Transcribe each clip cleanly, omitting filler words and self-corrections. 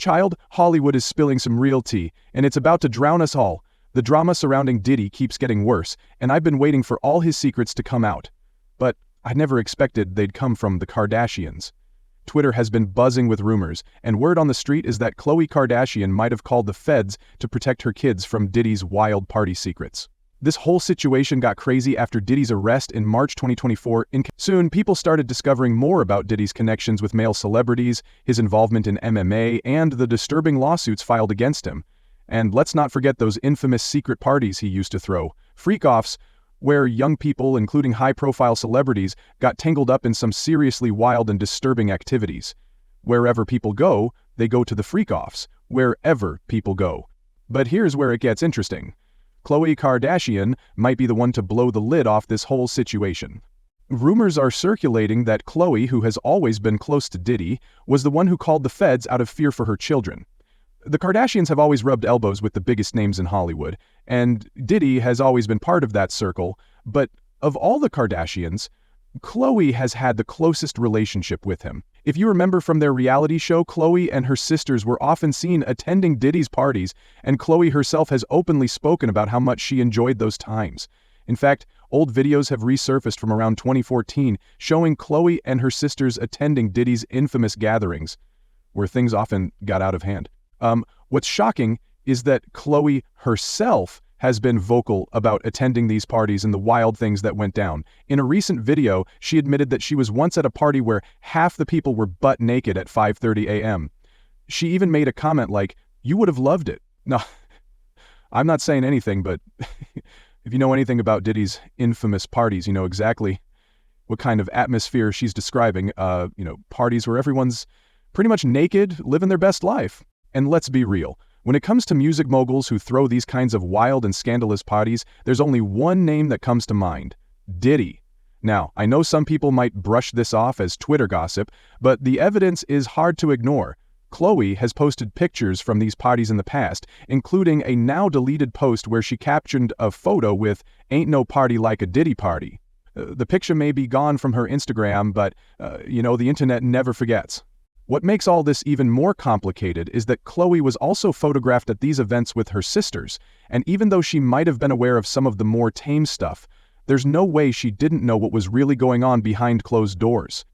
Child, Hollywood is spilling some real tea, and it's about to drown us all. The drama surrounding Diddy keeps getting worse, and I've been waiting for all his secrets to come out. But I never expected they'd come from the Kardashians. Twitter has been buzzing with rumors, and word on the street is that Khloe Kardashian might have called the feds to protect her kids from Diddy's wild party secrets. This whole situation got crazy after Diddy's arrest in March 2024. Soon, people started discovering more about Diddy's connections with male celebrities, his involvement in MMA, and the disturbing lawsuits filed against him. And let's not forget those infamous secret parties he used to throw, freak-offs, where young people, including high-profile celebrities, got tangled up in some seriously wild and disturbing activities. Wherever people go, they go to the freak-offs, wherever people go. But here's where it gets interesting. Khloe Kardashian might be the one to blow the lid off this whole situation. Rumors are circulating that Khloe, who has always been close to Diddy, was the one who called the feds out of fear for her children. The Kardashians have always rubbed elbows with the biggest names in Hollywood, and Diddy has always been part of that circle, but of all the Kardashians, Khloe has had the closest relationship with him. If you remember from their reality show, Khloe and her sisters were often seen attending Diddy's parties, and Khloe herself has openly spoken about how much she enjoyed those times. In fact, old videos have resurfaced from around 2014 showing Khloe and her sisters attending Diddy's infamous gatherings, where things often got out of hand. What's shocking is that Khloe herself has been vocal about attending these parties and the wild things that went down. In a recent video, she admitted that she was once at a party where half the people were butt naked at 5:30 a.m. She even made a comment like, "You would have loved it." No, I'm not saying anything, but if you know anything about Diddy's infamous parties, you know exactly what kind of atmosphere she's describing. Parties where everyone's pretty much naked, living their best life. And let's be real. When it comes to music moguls who throw these kinds of wild and scandalous parties, there's only one name that comes to mind: Diddy. Now, I know some people might brush this off as Twitter gossip, but the evidence is hard to ignore. Khloe has posted pictures from these parties in the past, including a now-deleted post where she captioned a photo with "Ain't no party like a Diddy party." The picture may be gone from her Instagram, but, the internet never forgets. What makes all this even more complicated is that Khloe was also photographed at these events with her sisters, and even though she might have been aware of some of the more tame stuff, there's no way she didn't know what was really going on behind closed doors.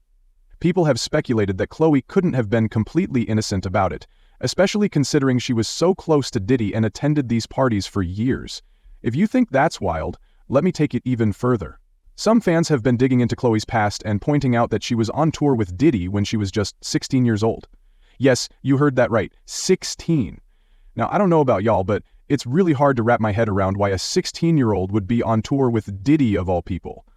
People have speculated that Khloe couldn't have been completely innocent about it, especially considering she was so close to Diddy and attended these parties for years. If you think that's wild, let me take it even further. Some fans have been digging into Khloe's past and pointing out that she was on tour with Diddy when she was just 16 years old. Yes, you heard that right, 16. Now, I don't know about y'all, but it's really hard to wrap my head around why a 16-year-old would be on tour with Diddy of all people.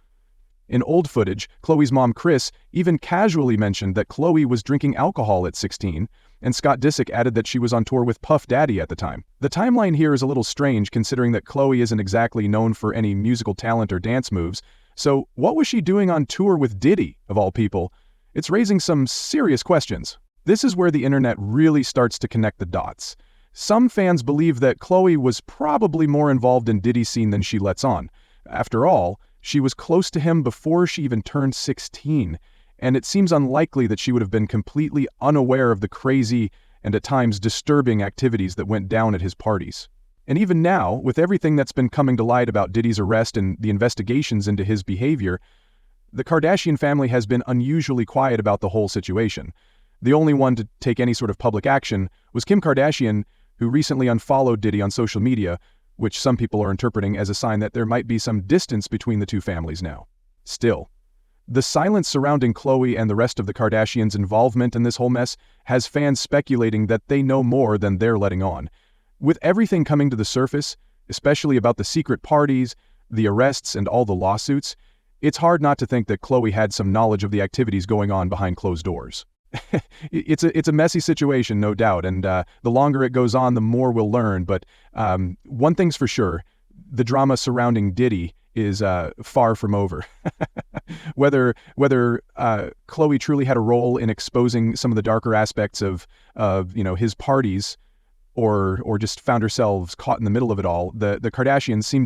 In old footage, Khloe's mom, Kris, even casually mentioned that Khloe was drinking alcohol at 16, and Scott Disick added that she was on tour with Puff Daddy at the time. The timeline here is a little strange considering that Khloe isn't exactly known for any musical talent or dance moves. So what was she doing on tour with Diddy, of all people? It's raising some serious questions. This is where the internet really starts to connect the dots. Some fans believe that Khloe was probably more involved in Diddy's scene than she lets on. After all, she was close to him before she even turned 16, and it seems unlikely that she would have been completely unaware of the crazy and at times disturbing activities that went down at his parties. And even now, with everything that's been coming to light about Diddy's arrest and the investigations into his behavior, the Kardashian family has been unusually quiet about the whole situation. The only one to take any sort of public action was Kim Kardashian, who recently unfollowed Diddy on social media, which some people are interpreting as a sign that there might be some distance between the two families now. Still, the silence surrounding Khloe and the rest of the Kardashians' involvement in this whole mess has fans speculating that they know more than they're letting on. With everything coming to the surface, especially about the secret parties, the arrests, and all the lawsuits, it's hard not to think that Khloe had some knowledge of the activities going on behind closed doors. It's a messy situation, no doubt, and the longer it goes on, the more we'll learn. But one thing's for sure, the drama surrounding Diddy is far from over. Whether Khloe truly had a role in exposing some of the darker aspects of his parties, or just found herself caught in the middle of it all, the Kardashians seem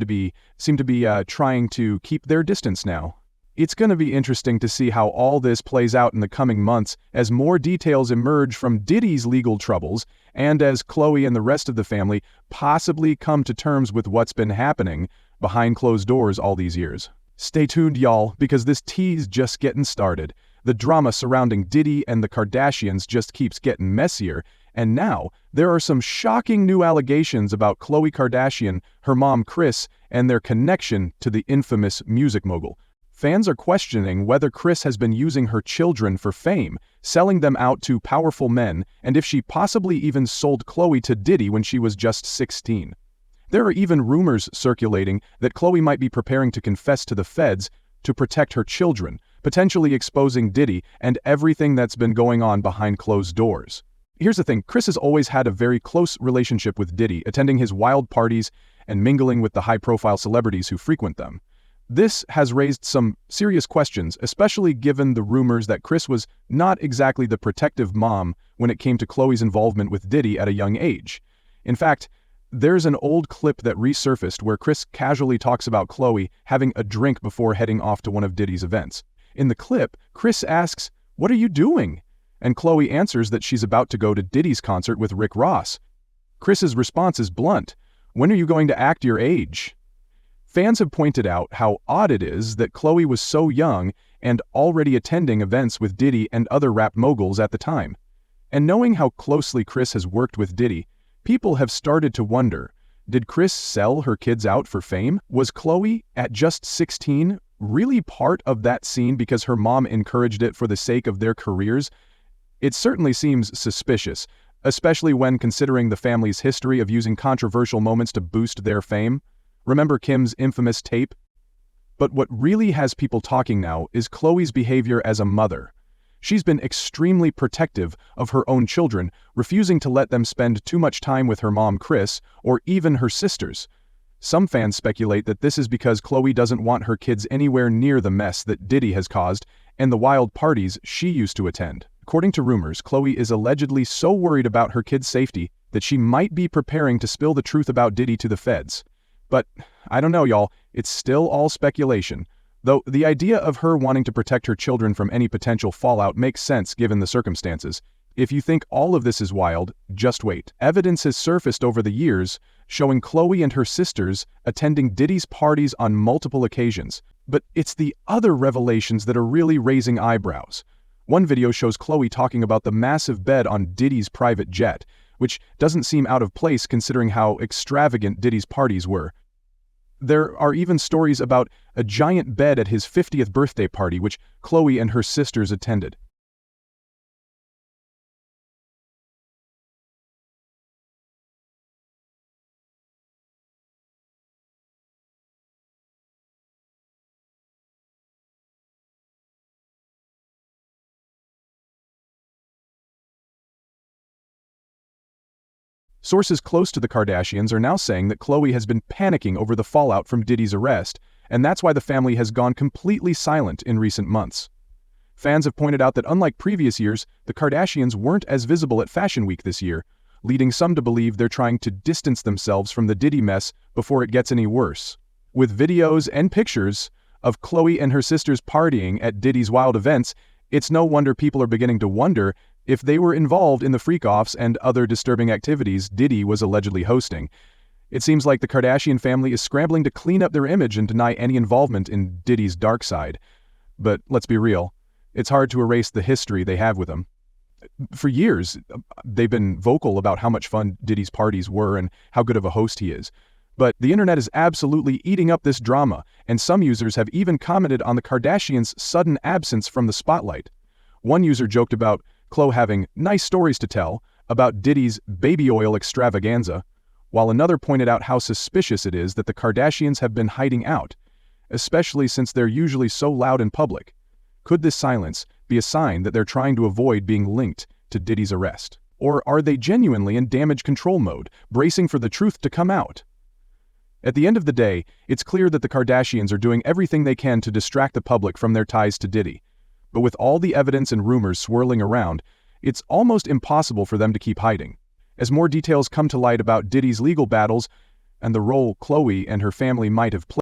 to be trying to keep their distance now. It's going to be interesting to see how all this plays out in the coming months as more details emerge from Diddy's legal troubles and as Khloe and the rest of the family possibly come to terms with what's been happening behind closed doors all these years. Stay tuned, y'all, because this tea's just getting started. The drama surrounding Diddy and the Kardashians just keeps getting messier, and now there are some shocking new allegations about Khloe Kardashian, her mom Kris, and their connection to the infamous music mogul. Fans are questioning whether Kris has been using her children for fame, selling them out to powerful men, and if she possibly even sold Khloe to Diddy when she was just 16. There are even rumors circulating that Khloe might be preparing to confess to the feds to protect her children, potentially exposing Diddy and everything that's been going on behind closed doors. Here's the thing, Kris has always had a very close relationship with Diddy, attending his wild parties and mingling with the high-profile celebrities who frequent them. This has raised some serious questions, especially given the rumors that Kris was not exactly the protective mom when it came to Khloe's involvement with Diddy at a young age. In fact, there's an old clip that resurfaced where Kris casually talks about Khloe having a drink before heading off to one of Diddy's events. In the clip, Kris asks, "What are you doing?" And Khloe answers that she's about to go to Diddy's concert with Rick Ross. Kris's response is blunt, "When are you going to act your age?" Fans have pointed out how odd it is that Khloe was so young and already attending events with Diddy and other rap moguls at the time. And knowing how closely Kris has worked with Diddy, people have started to wonder, did Kris sell her kids out for fame? Was Khloe, at just 16, really part of that scene because her mom encouraged it for the sake of their careers? It certainly seems suspicious, especially when considering the family's history of using controversial moments to boost their fame. Remember Kim's infamous tape? But what really has people talking now is Khloe's behavior as a mother. She's been extremely protective of her own children, refusing to let them spend too much time with her mom Kris, or even her sisters. Some fans speculate that this is because Khloe doesn't want her kids anywhere near the mess that Diddy has caused and the wild parties she used to attend. According to rumors, Khloe is allegedly so worried about her kids' safety that she might be preparing to spill the truth about Diddy to the feds. But I don't know, y'all, it's still all speculation. Though the idea of her wanting to protect her children from any potential fallout makes sense given the circumstances. If you think all of this is wild, just wait. Evidence has surfaced over the years showing Khloe and her sisters attending Diddy's parties on multiple occasions. But it's the other revelations that are really raising eyebrows. One video shows Khloe talking about the massive bed on Diddy's private jet, which doesn't seem out of place considering how extravagant Diddy's parties were. There are even stories about a giant bed at his 50th birthday party, which Khloe and her sisters attended. Sources close to the Kardashians are now saying that Khloe has been panicking over the fallout from Diddy's arrest, and that's why the family has gone completely silent in recent months. Fans have pointed out that unlike previous years, the Kardashians weren't as visible at Fashion Week this year, leading some to believe they're trying to distance themselves from the Diddy mess before it gets any worse. With videos and pictures of Khloe and her sisters partying at Diddy's wild events, it's no wonder people are beginning to wonder if they were involved in the freak-offs and other disturbing activities Diddy was allegedly hosting. It seems like the Kardashian family is scrambling to clean up their image and deny any involvement in Diddy's dark side. But let's be real, it's hard to erase the history they have with him. For years, they've been vocal about how much fun Diddy's parties were and how good of a host he is. But the internet is absolutely eating up this drama, and some users have even commented on the Kardashians' sudden absence from the spotlight. One user joked about Khloe having nice stories to tell about Diddy's baby oil extravaganza, while another pointed out how suspicious it is that the Kardashians have been hiding out, especially since they're usually so loud in public. Could this silence be a sign that they're trying to avoid being linked to Diddy's arrest? Or are they genuinely in damage control mode, bracing for the truth to come out? At the end of the day, it's clear that the Kardashians are doing everything they can to distract the public from their ties to Diddy. But with all the evidence and rumors swirling around, it's almost impossible for them to keep hiding. As more details come to light about Diddy's legal battles and the role Khloe and her family might have played,